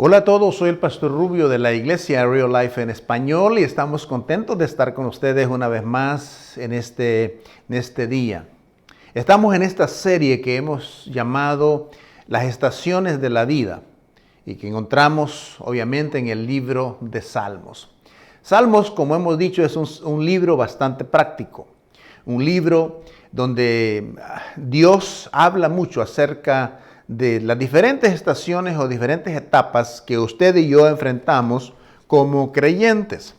Hola a todos, soy el Pastor Rubio de la Iglesia Real Life en español y estamos contentos de estar con ustedes una vez más en este día. Estamos en esta serie que hemos llamado Las Estaciones de la Vida y que encontramos obviamente en el libro de Salmos. Salmos, como hemos dicho, es un libro bastante práctico, un libro donde Dios habla mucho acerca de las diferentes estaciones o diferentes etapas que usted y yo enfrentamos como creyentes.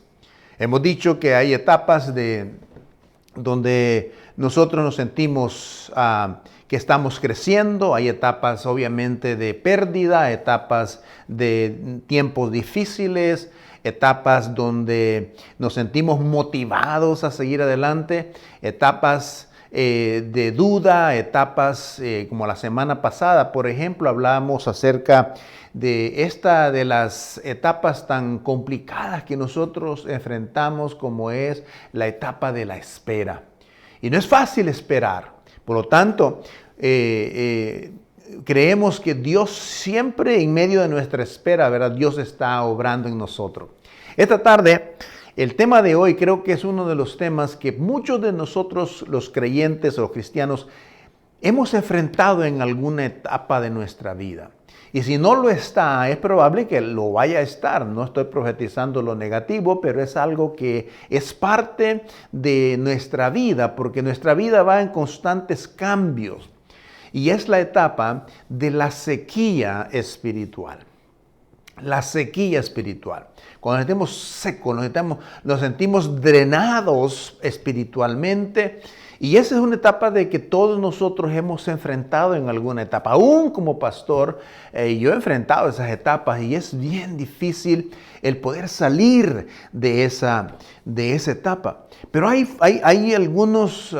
Hemos dicho que hay etapas donde nosotros nos sentimos que estamos creciendo, hay etapas obviamente de pérdida, etapas de tiempos difíciles, etapas donde nos sentimos motivados a seguir adelante, etapas de duda, etapas como la semana pasada, por ejemplo, hablábamos acerca de las etapas tan complicadas que nosotros enfrentamos como es la etapa de la espera. Y no es fácil esperar, por lo tanto, creemos que Dios siempre en medio de nuestra espera, ¿verdad? Dios está obrando en nosotros. Esta tarde, el tema de hoy creo que es uno de los temas que muchos de nosotros, los creyentes o los cristianos, hemos enfrentado en alguna etapa de nuestra vida. Y si no lo está, es probable que lo vaya a estar. No estoy profetizando lo negativo, pero es algo que es parte de nuestra vida, porque nuestra vida va en constantes cambios. Y es la etapa de la sequía espiritual. La sequía espiritual. Cuando nos sentimos secos, nos sentimos drenados espiritualmente. Y esa es una etapa de que todos nosotros hemos enfrentado en alguna etapa. Aún como pastor, yo he enfrentado esas etapas y es bien difícil el poder salir de esa etapa. Pero hay algunos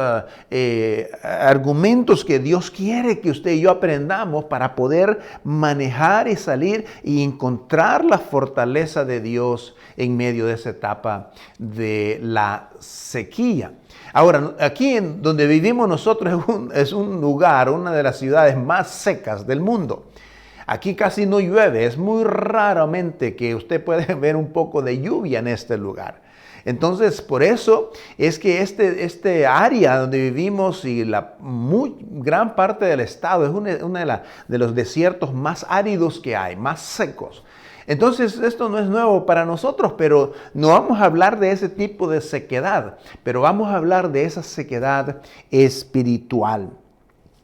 argumentos que Dios quiere que usted y yo aprendamos para poder manejar y salir y encontrar la fortaleza de Dios en medio de esa etapa de la sequía. Ahora, aquí en donde vivimos nosotros es un lugar, una de las ciudades más secas del mundo. Aquí casi no llueve, es muy raramente que usted puede ver un poco de lluvia en este lugar. Entonces, por eso es que este área donde vivimos y la gran parte del estado es una de los desiertos más áridos que hay, más secos. Entonces, esto no es nuevo para nosotros, pero no vamos a hablar de ese tipo de sequedad, pero vamos a hablar de esa sequedad espiritual.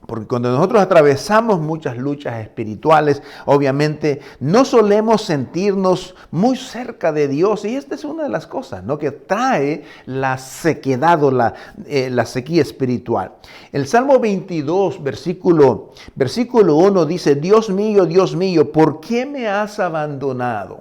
Porque cuando nosotros atravesamos muchas luchas espirituales, obviamente no solemos sentirnos muy cerca de Dios. Y esta es una de las cosas, ¿no?, que trae la sequedad o la sequía espiritual. El Salmo 22, versículo 1 dice: Dios mío, ¿por qué me has abandonado?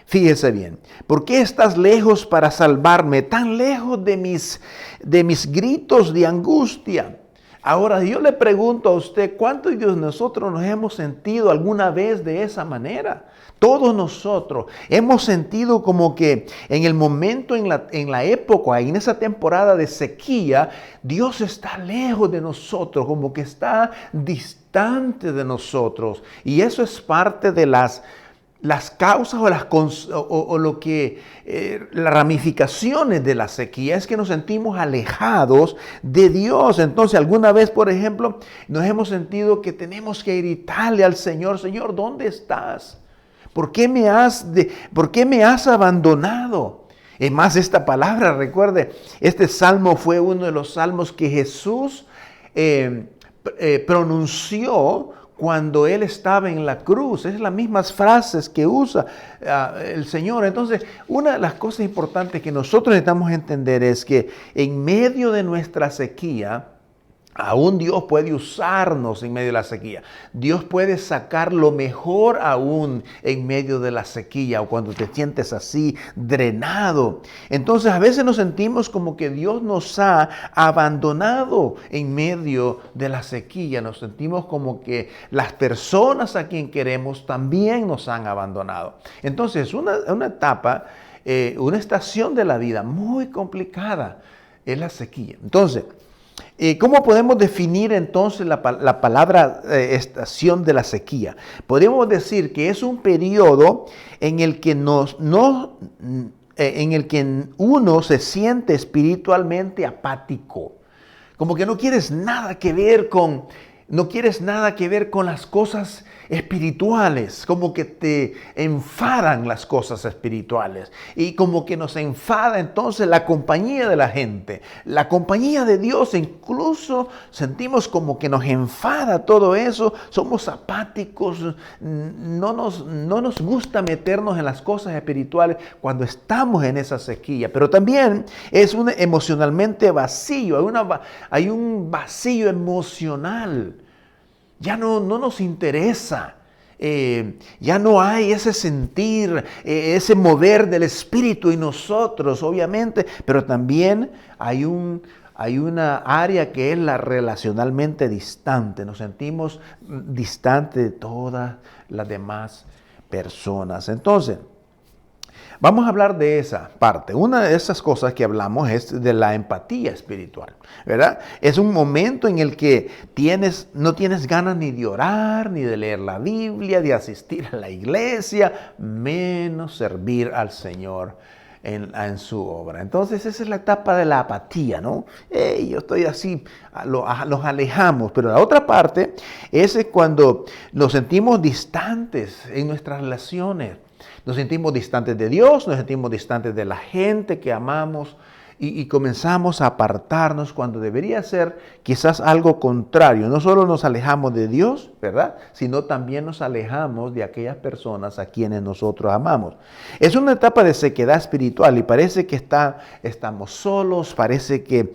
Fíjese bien, ¿por qué estás lejos para salvarme, tan lejos de mis gritos de angustia? Ahora, yo le pregunto a usted, ¿cuántos de nosotros nos hemos sentido alguna vez de esa manera? Todos nosotros hemos sentido como que en el momento, en la época, en esa temporada de sequía, Dios está lejos de nosotros, como que está distante de nosotros. Y eso es parte de las causas o las ramificaciones de la sequía es que nos sentimos alejados de Dios. Entonces, alguna vez, por ejemplo, nos hemos sentido que tenemos que gritarle al Señor: Señor, ¿dónde estás? ¿Por qué me has abandonado? Es más, esta palabra, recuerde, este salmo fue uno de los salmos que Jesús pronunció cuando Él estaba en la cruz. Es las mismas frases que usa el Señor. Entonces, una de las cosas importantes que nosotros necesitamos entender es que en medio de nuestra sequía, aún Dios puede usarnos en medio de la sequía. Dios puede sacar lo mejor aún en medio de la sequía o cuando te sientes así drenado. Entonces a veces nos sentimos como que Dios nos ha abandonado en medio de la sequía. Nos sentimos como que las personas a quien queremos también nos han abandonado. Entonces una etapa, una estación de la vida muy complicada es la sequía. Entonces, ¿Cómo podemos definir entonces la palabra estación de la sequía? Podemos decir que es un periodo en el que en el que uno se siente espiritualmente apático, como que no quieres nada que ver con, no quieres nada que ver con las cosas espirituales, como que te enfadan las cosas espirituales y como que nos enfada entonces la compañía de la gente, la compañía de Dios, incluso sentimos como que nos enfada todo eso, somos apáticos, no nos gusta meternos en las cosas espirituales cuando estamos en esa sequía, pero también es emocionalmente vacío, hay un vacío emocional. Ya no nos interesa, ya no hay ese sentir, ese mover del Espíritu en nosotros, obviamente, pero también hay una área que es la relacionalmente distante. Nos sentimos distantes de todas las demás personas. Entonces, vamos a hablar de esa parte. Una de esas cosas que hablamos es de la empatía espiritual, ¿verdad? Es un momento en el que no tienes ganas ni de orar, ni de leer la Biblia, de asistir a la iglesia, menos servir al Señor en su obra. Entonces esa es la etapa de la apatía, ¿no? Yo estoy así, los alejamos. Pero la otra parte es cuando nos sentimos distantes en nuestras relaciones. Nos sentimos distantes de Dios, nos sentimos distantes de la gente que amamos y comenzamos a apartarnos cuando debería ser quizás algo contrario. No solo nos alejamos de Dios, ¿verdad? Sino también nos alejamos de aquellas personas a quienes nosotros amamos. Es una etapa de sequedad espiritual y parece que estamos solos, parece que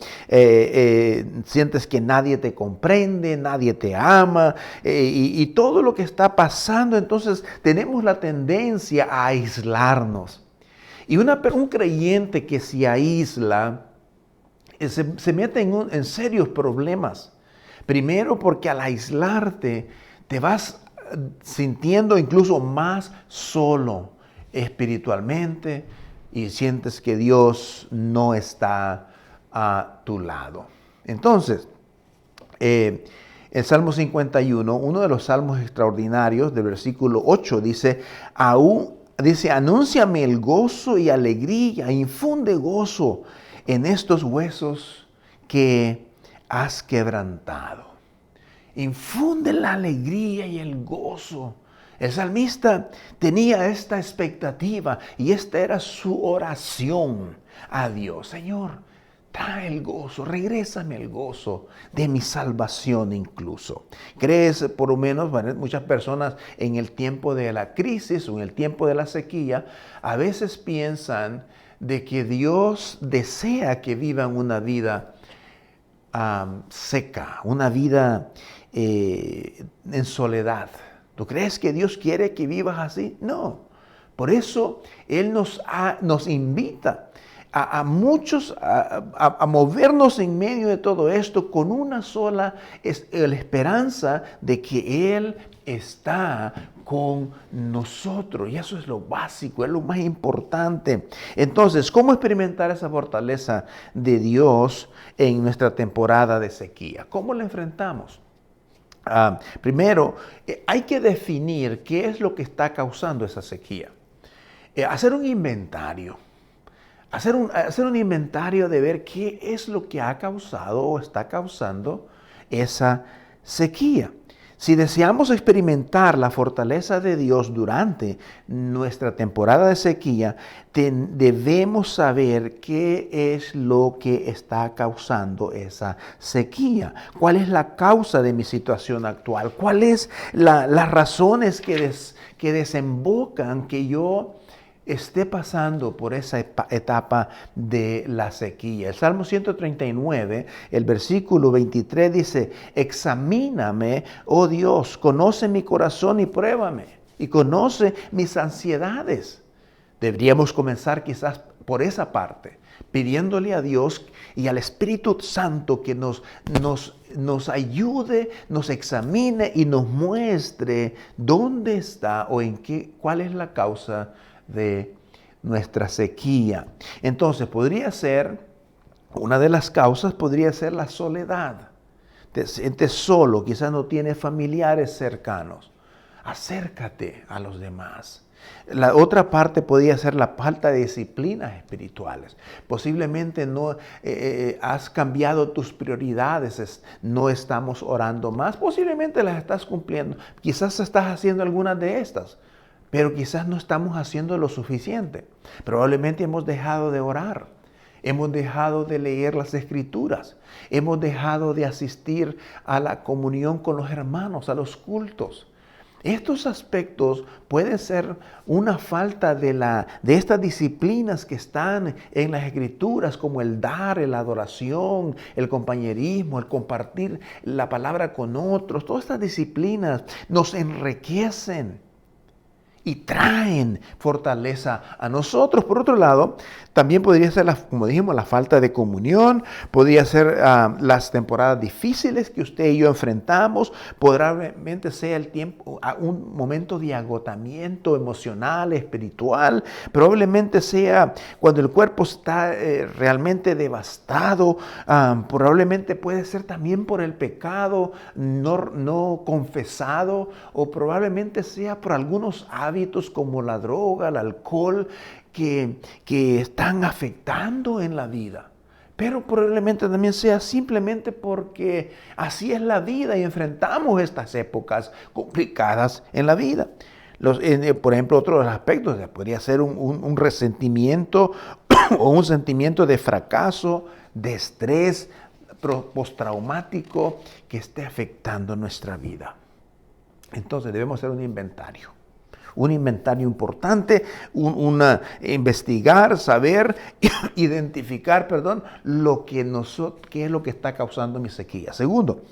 sientes que nadie te comprende, nadie te ama y todo lo que está pasando, entonces tenemos la tendencia a aislarnos. Y un creyente que se aísla se mete en serios problemas. Primero porque al aislarte te vas sintiendo incluso más solo espiritualmente y sientes que Dios no está a tu lado. Entonces, el Salmo 51, uno de los salmos extraordinarios del versículo 8 dice, anúnciame el gozo y alegría, infunde gozo en estos huesos que has quebrantado. Infunde la alegría y el gozo. El salmista tenía esta expectativa y esta era su oración a Dios. Señor, trae el gozo, regrésame el gozo de mi salvación incluso. ¿Crees, por lo menos, muchas personas en el tiempo de la crisis o en el tiempo de la sequía, a veces piensan de que Dios desea que vivan una vida seca, una vida en soledad? ¿Tú crees que Dios quiere que vivas así? No. Por eso Él nos invita a muchos a movernos en medio de todo esto con una sola la esperanza de que Él está con nosotros. Y eso es lo básico, es lo más importante. Entonces, ¿cómo experimentar esa fortaleza de Dios en nuestra temporada de sequía? ¿Cómo la enfrentamos? Primero, hay que definir qué es lo que está causando esa sequía. Hacer un inventario. Hacer un inventario de ver qué es lo que ha causado o está causando esa sequía. Si deseamos experimentar la fortaleza de Dios durante nuestra temporada de sequía, debemos saber qué es lo que está causando esa sequía. ¿Cuál es la causa de mi situación actual? ¿Cuáles las razones que desembocan que yo esté pasando por esa etapa de la sequía? El Salmo 139, el versículo 23 dice, examíname, oh Dios, conoce mi corazón y pruébame, y conoce mis ansiedades. Deberíamos comenzar quizás por esa parte, pidiéndole a Dios y al Espíritu Santo que nos ayude, nos examine y nos muestre dónde está o cuál es la causa de nuestra sequía. Entonces podría ser Una de las causas podría ser la soledad. Te sientes solo, quizás no tienes familiares cercanos. Acércate a los demás. La otra parte podría ser la falta de disciplinas espirituales. Posiblemente no has cambiado tus prioridades, no estamos orando más, posiblemente las estás cumpliendo. Quizás estás haciendo algunas de estas, pero quizás no estamos haciendo lo suficiente. Probablemente hemos dejado de orar. Hemos dejado de leer las Escrituras. Hemos dejado de asistir a la comunión con los hermanos, a los cultos. Estos aspectos pueden ser una falta de estas disciplinas que están en las Escrituras, como el dar, la adoración, el compañerismo, el compartir la palabra con otros. Todas estas disciplinas nos enriquecen y traen fortaleza a nosotros. Por otro lado, también podría ser, como dijimos, la falta de comunión, podría ser las temporadas difíciles que usted y yo enfrentamos, probablemente sea el tiempo, un momento de agotamiento emocional, espiritual, probablemente sea cuando el cuerpo está realmente devastado, probablemente puede ser también por el pecado no confesado, o probablemente sea por algunos hábitos como la droga, el alcohol, que están afectando en la vida. Pero probablemente también sea simplemente porque así es la vida y enfrentamos estas épocas complicadas en la vida. Por ejemplo, otro de los aspectos podría ser un resentimiento o un sentimiento de fracaso, de estrés postraumático que esté afectando nuestra vida. Entonces debemos hacer un inventario importante, investigar, saber, identificar, qué es lo que está causando mi sequía. Segundo,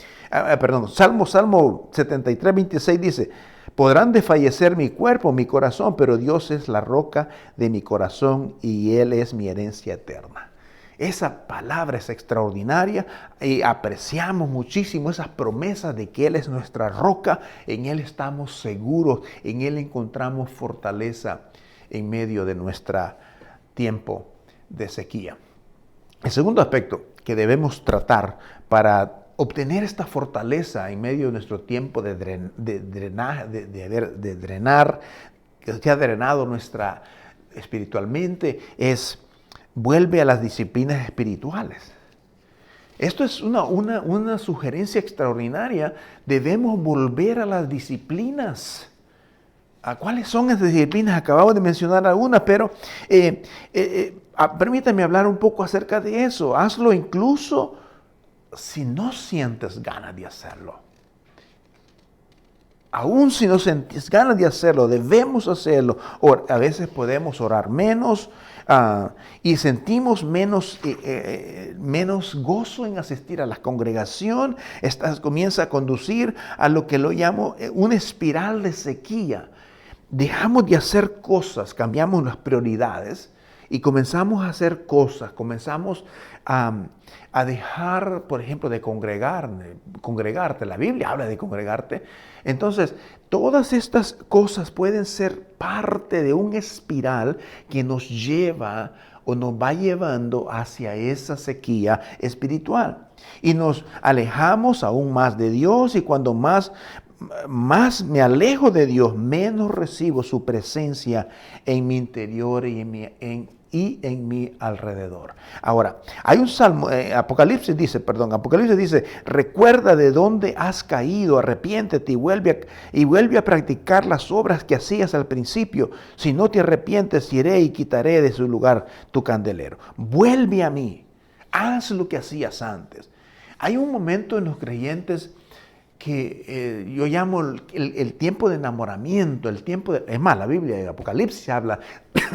Salmo 73, 26 dice: podrán desfallecer mi cuerpo, mi corazón, pero Dios es la roca de mi corazón y Él es mi herencia eterna. Esa palabra es extraordinaria y apreciamos muchísimo esas promesas de que Él es nuestra roca. En Él estamos seguros, en Él encontramos fortaleza en medio de nuestro tiempo de sequía. El segundo aspecto que debemos tratar para obtener esta fortaleza en medio de nuestro tiempo de drenar, que se ha drenado nuestra espiritualmente, es: vuelve a las disciplinas espirituales. Esto es una sugerencia extraordinaria. Debemos volver a las disciplinas. ¿A cuáles son esas disciplinas? Acabamos de mencionar algunas, pero permítame hablar un poco acerca de eso. Hazlo incluso si no sientes ganas de hacerlo. Aún si no sientes ganas de hacerlo, debemos hacerlo. A veces podemos orar menos y sentimos menos gozo en asistir a la congregación. Comienza a conducir a lo que lo llamo una espiral de sequía. Dejamos de hacer cosas, cambiamos las prioridades y comenzamos a hacer cosas, comenzamos a dejar, por ejemplo, de congregarte. La Biblia habla de congregarte. Entonces, todas estas cosas pueden ser parte de un espiral que nos lleva o nos va llevando hacia esa sequía espiritual. Y nos alejamos aún más de Dios, y cuando más me alejo de Dios, menos recibo su presencia en mi interior y en mi alrededor. Ahora, hay un salmo, Apocalipsis dice, recuerda de dónde has caído, arrepiéntete y vuelve a practicar las obras que hacías al principio. Si no te arrepientes, iré y quitaré de su lugar tu candelero. Vuelve a mí, haz lo que hacías antes. Hay un momento en los creyentes que yo llamo el tiempo de enamoramiento, es más, la Biblia de Apocalipsis habla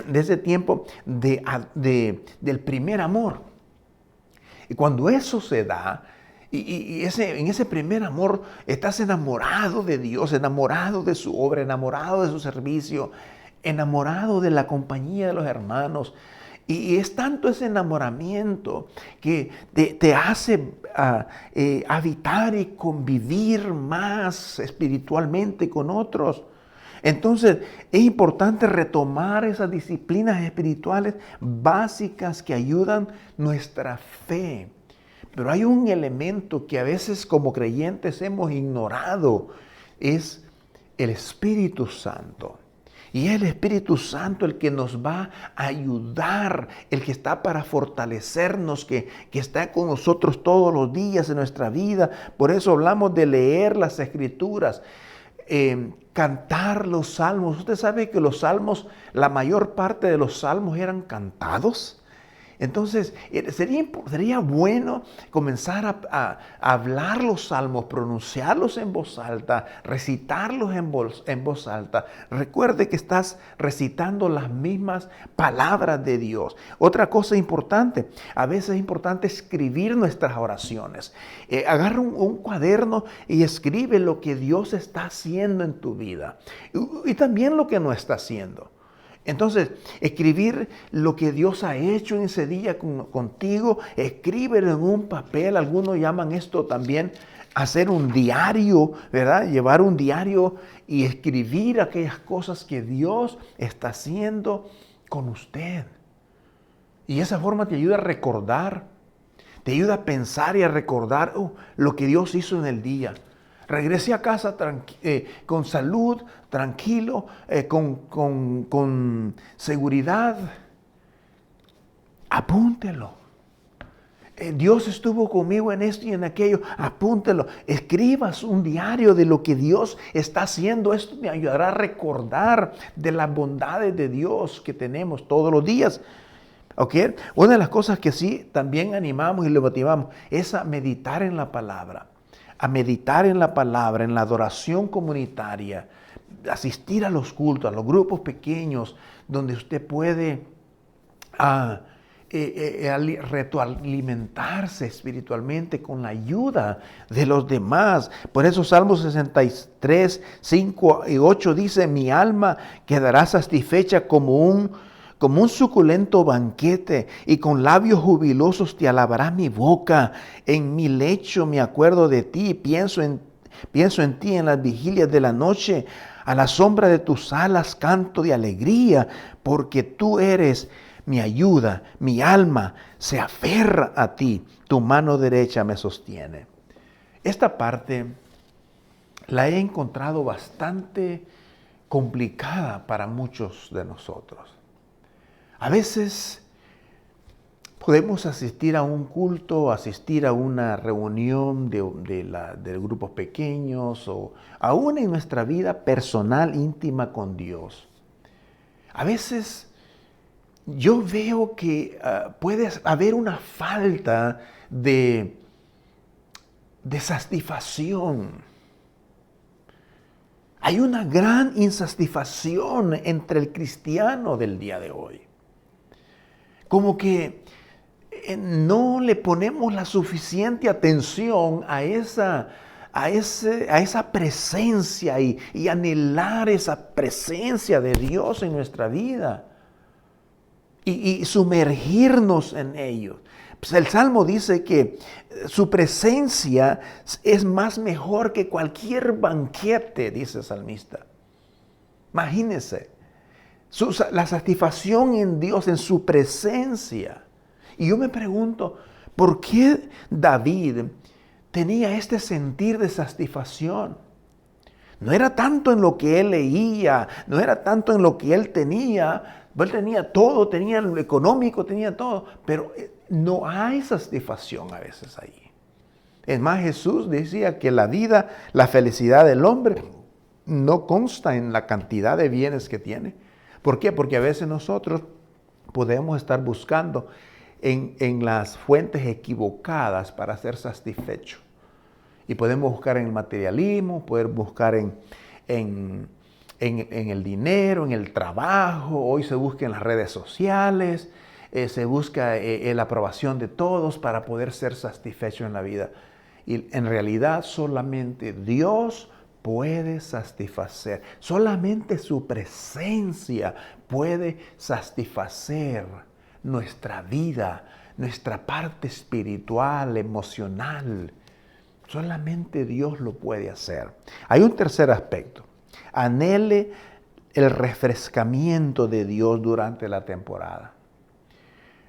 de ese tiempo del primer amor. Y cuando eso se da, en ese primer amor estás enamorado de Dios, enamorado de su obra, enamorado de su servicio, enamorado de la compañía de los hermanos. Y es tanto ese enamoramiento que te hace habitar y convivir más espiritualmente con otros. Entonces, es importante retomar esas disciplinas espirituales básicas que ayudan nuestra fe. Pero hay un elemento que a veces como creyentes hemos ignorado, es el Espíritu Santo. Y es el Espíritu Santo el que nos va a ayudar, el que está para fortalecernos, que está con nosotros todos los días de nuestra vida. Por eso hablamos de leer las Escrituras, cantar los salmos. Usted sabe que los salmos, la mayor parte de los salmos eran cantados. Entonces, sería bueno comenzar a hablar los salmos, pronunciarlos en voz alta, recitarlos en voz alta. Recuerde que estás recitando las mismas palabras de Dios. Otra cosa importante, a veces es importante escribir nuestras oraciones. Agarra un cuaderno y escribe lo que Dios está haciendo en tu vida y también lo que no está haciendo. Entonces, escribir lo que Dios ha hecho en ese día contigo, escríbelo en un papel. Algunos llaman esto también hacer un diario, ¿verdad? Llevar un diario y escribir aquellas cosas que Dios está haciendo con usted. Y esa forma te ayuda a recordar, te ayuda a pensar y a recordar lo que Dios hizo en el día. Regrese a casa con salud, tranquilo, con seguridad. Apúntelo. Dios estuvo conmigo en esto y en aquello. Apúntelo. Escribas un diario de lo que Dios está haciendo. Esto me ayudará a recordar de las bondades de Dios que tenemos todos los días. ¿Ok? Una de las cosas que sí también animamos y le motivamos es a meditar en la palabra. A meditar en la palabra, en la adoración comunitaria, asistir a los cultos, a los grupos pequeños, donde usted puede retroalimentarse espiritualmente con la ayuda de los demás. Por eso Salmos 63, 5 y 8 dice: mi alma quedará satisfecha como un suculento banquete, y con labios jubilosos te alabará mi boca. En mi lecho me acuerdo de ti, pienso en ti en las vigilias de la noche. A la sombra de tus alas canto de alegría, porque tú eres mi ayuda. Mi alma se aferra a ti, tu mano derecha me sostiene. Esta parte la he encontrado bastante complicada para muchos de nosotros. A veces podemos asistir a un culto, asistir a una reunión de grupos pequeños o aún en nuestra vida personal íntima con Dios. A veces yo veo que puede haber una falta de satisfacción. Hay una gran insatisfacción entre el cristiano del día de hoy. Como que no le ponemos la suficiente atención a esa presencia y anhelar esa presencia de Dios en nuestra vida y sumergirnos en ello. Pues el Salmo dice que su presencia es más mejor que cualquier banquete, dice el salmista. Imagínense. La satisfacción en Dios, en su presencia. Y yo me pregunto, ¿por qué David tenía este sentir de satisfacción? No era tanto en lo que él leía, no era tanto en lo que él tenía. Él tenía todo, tenía lo económico, tenía todo, pero no hay satisfacción a veces ahí. Es más, Jesús decía que la vida, la felicidad del hombre no consta en la cantidad de bienes que tiene. ¿Por qué? Porque a veces nosotros podemos estar buscando en las fuentes equivocadas para ser satisfechos. Y podemos buscar en el materialismo, poder buscar en el dinero, en el trabajo. Hoy se busca en las redes sociales, se busca la aprobación de todos para poder ser satisfechos en la vida. Y en realidad solamente Dios puede satisfacer. Solamente su presencia puede satisfacer nuestra vida, nuestra parte espiritual, emocional. Solamente Dios lo puede hacer. Hay un tercer aspecto. Anhele el refrescamiento de Dios durante la temporada.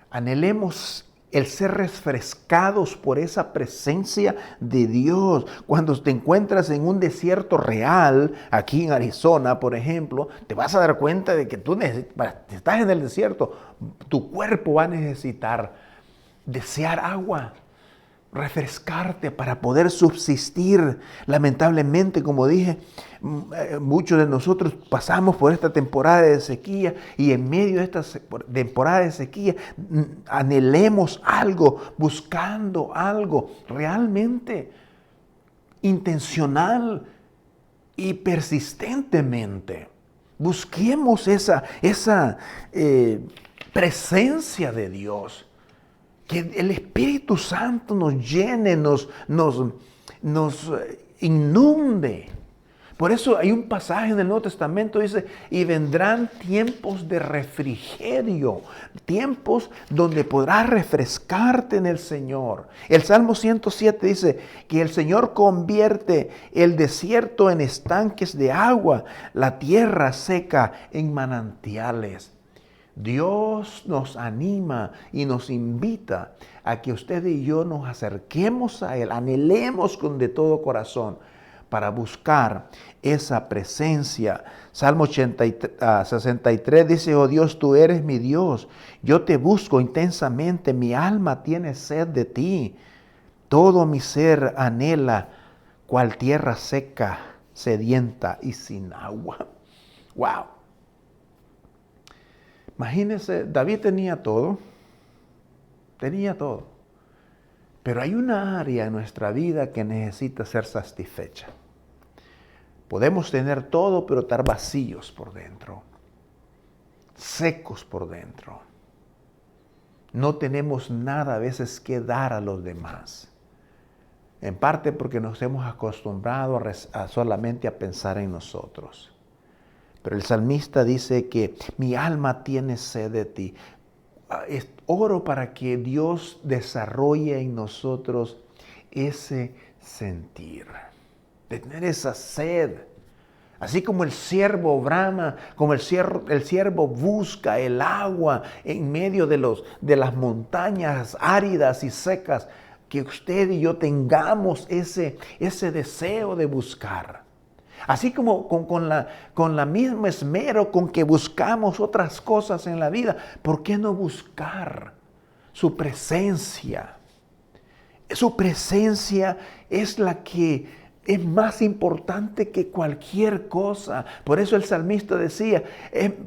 Anhelemos el ser refrescados por esa presencia de Dios. Cuando te encuentras en un desierto real, aquí en Arizona, por ejemplo, te vas a dar cuenta de que estás en el desierto, tu cuerpo va a necesitar desear agua, refrescarte para poder subsistir. Lamentablemente, como dije, muchos de nosotros pasamos por esta temporada de sequía y en medio de esta temporada de sequía anhelemos algo, buscando algo realmente intencional y persistentemente. Busquemos esa presencia de Dios. Que el Espíritu Santo nos llene, nos inunde. Por eso hay un pasaje en el Nuevo Testamento que dice, y vendrán tiempos de refrigerio, tiempos donde podrás refrescarte en el Señor. El Salmo 107 dice que el Señor convierte el desierto en estanques de agua, la tierra seca en manantiales. Dios nos anima y nos invita a que usted y yo nos acerquemos a Él, anhelemos de todo corazón para buscar esa presencia. Salmo 63 dice, oh Dios, tú eres mi Dios, yo te busco intensamente, mi alma tiene sed de ti, todo mi ser anhela cual tierra seca, sedienta y sin agua. ¡Wow! Imagínense, David tenía todo, pero hay una área en nuestra vida que necesita ser satisfecha. Podemos tener todo, pero estar vacíos por dentro, secos por dentro. No tenemos nada a veces que dar a los demás, en parte porque nos hemos acostumbrado solamente a pensar en nosotros. Pero el salmista dice que mi alma tiene sed de ti. Oro para que Dios desarrolle en nosotros ese sentir, de tener esa sed. Así como el siervo brama, como el siervo busca el agua en medio de las montañas áridas y secas, que usted y yo tengamos ese deseo de buscar. Así como con la misma esmero con que buscamos otras cosas en la vida, ¿por qué no buscar su presencia? Su presencia es la que es más importante que cualquier cosa. Por eso el salmista decía,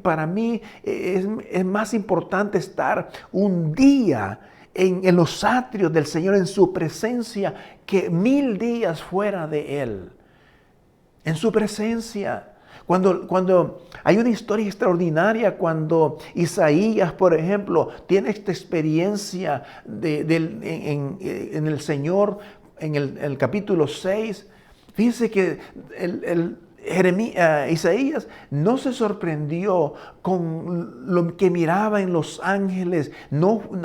para mí es más importante estar un día en los atrios del Señor, en su presencia, que 1000 días fuera de Él. En su presencia. Cuando hay una historia extraordinaria, cuando Isaías, por ejemplo, tiene esta experiencia en el Señor, en el capítulo 6, fíjense que Isaías no se sorprendió con lo que miraba en los ángeles.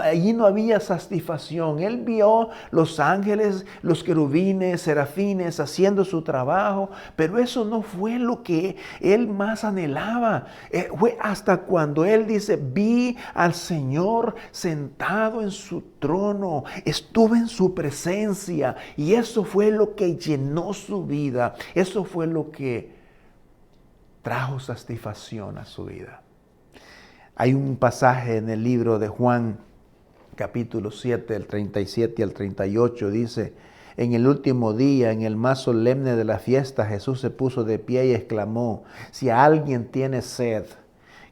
Allí no había satisfacción. Él vio los ángeles, los querubines, serafines haciendo su trabajo, pero eso no fue lo que él más anhelaba. Fue hasta cuando él dice, vi al Señor sentado en su trono, estuve en su presencia, y eso fue lo que llenó su vida. Eso fue lo que trajo satisfacción a su vida. Hay un pasaje en el libro de Juan, capítulo 7, el 37 y el 38, dice, en el último día, en el más solemne de la fiesta, Jesús se puso de pie y exclamó, si alguien tiene sed,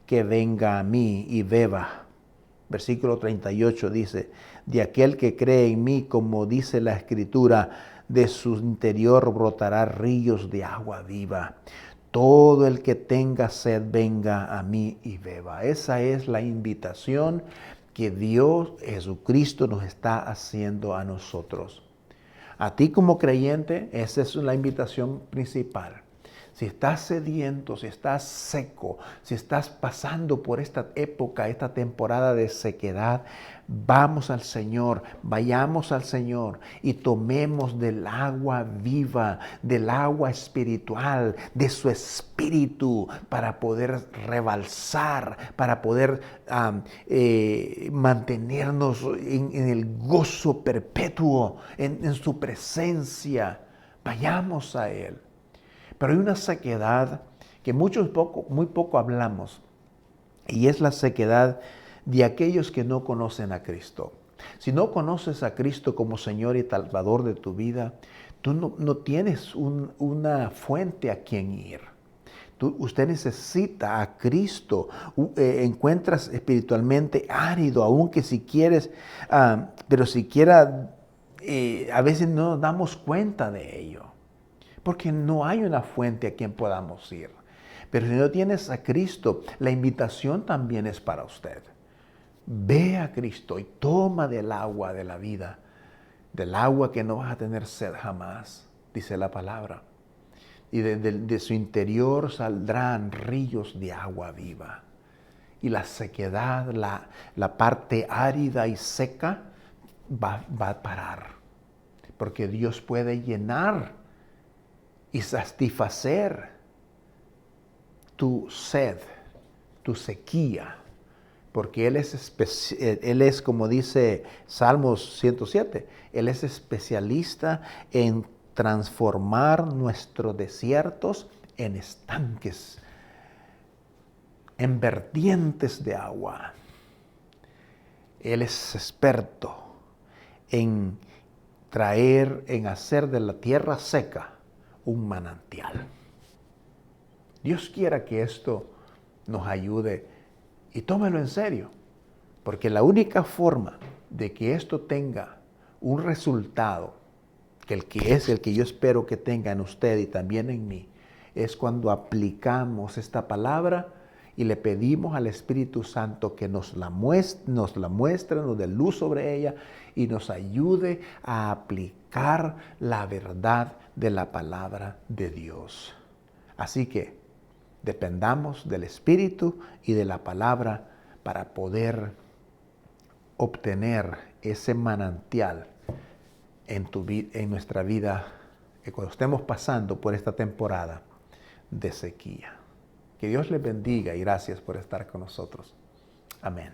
que venga a mí y beba. Versículo 38 dice, de aquel que cree en mí, como dice la Escritura, de su interior brotará ríos de agua viva. Todo el que tenga sed, venga a mí y beba. Esa es la invitación que Dios, Jesucristo, nos está haciendo a nosotros. A ti como creyente, esa es la invitación principal. Si estás sediento, si estás seco, si estás pasando por esta época, esta temporada de sequedad, vamos al Señor, vayamos al Señor y tomemos del agua viva, del agua espiritual, de su espíritu, para poder rebalsar, para poder mantenernos en el gozo perpetuo, en su presencia. Vayamos a Él. Pero hay una sequedad que muy poco hablamos, y es la sequedad de aquellos que no conocen a Cristo. Si no conoces a Cristo como Señor y Salvador de tu vida, tú no tienes una fuente a quien ir. Usted necesita a Cristo. Encuentras espiritualmente árido, aunque si quieres, pero siquiera a veces no nos damos cuenta de ello. Porque no hay una fuente a quien podamos ir. Pero si no tienes a Cristo, la invitación también es para usted. Ve a Cristo y toma del agua de la vida, del agua que no vas a tener sed jamás, dice la palabra. Y de su interior saldrán ríos de agua viva. Y la sequedad, la parte árida y seca va a parar. Porque Dios puede llenar y satisfacer tu sed, tu sequía, porque Él es, como dice Salmos 107, Él es especialista en transformar nuestros desiertos en estanques, en vertientes de agua. Él es experto en hacer de la tierra seca un manantial. Dios quiera que esto nos ayude y tómelo en serio, porque la única forma de que esto tenga un resultado, que es el que yo espero que tenga en usted y también en mí, es cuando aplicamos esta palabra y le pedimos al Espíritu Santo que nos la muestre, nos dé luz sobre ella y nos ayude a aplicar la verdad de la palabra de Dios. Así que dependamos del Espíritu y de la palabra para poder obtener ese manantial en nuestra vida, que cuando estemos pasando por esta temporada de sequía. Que Dios les bendiga y gracias por estar con nosotros. Amén.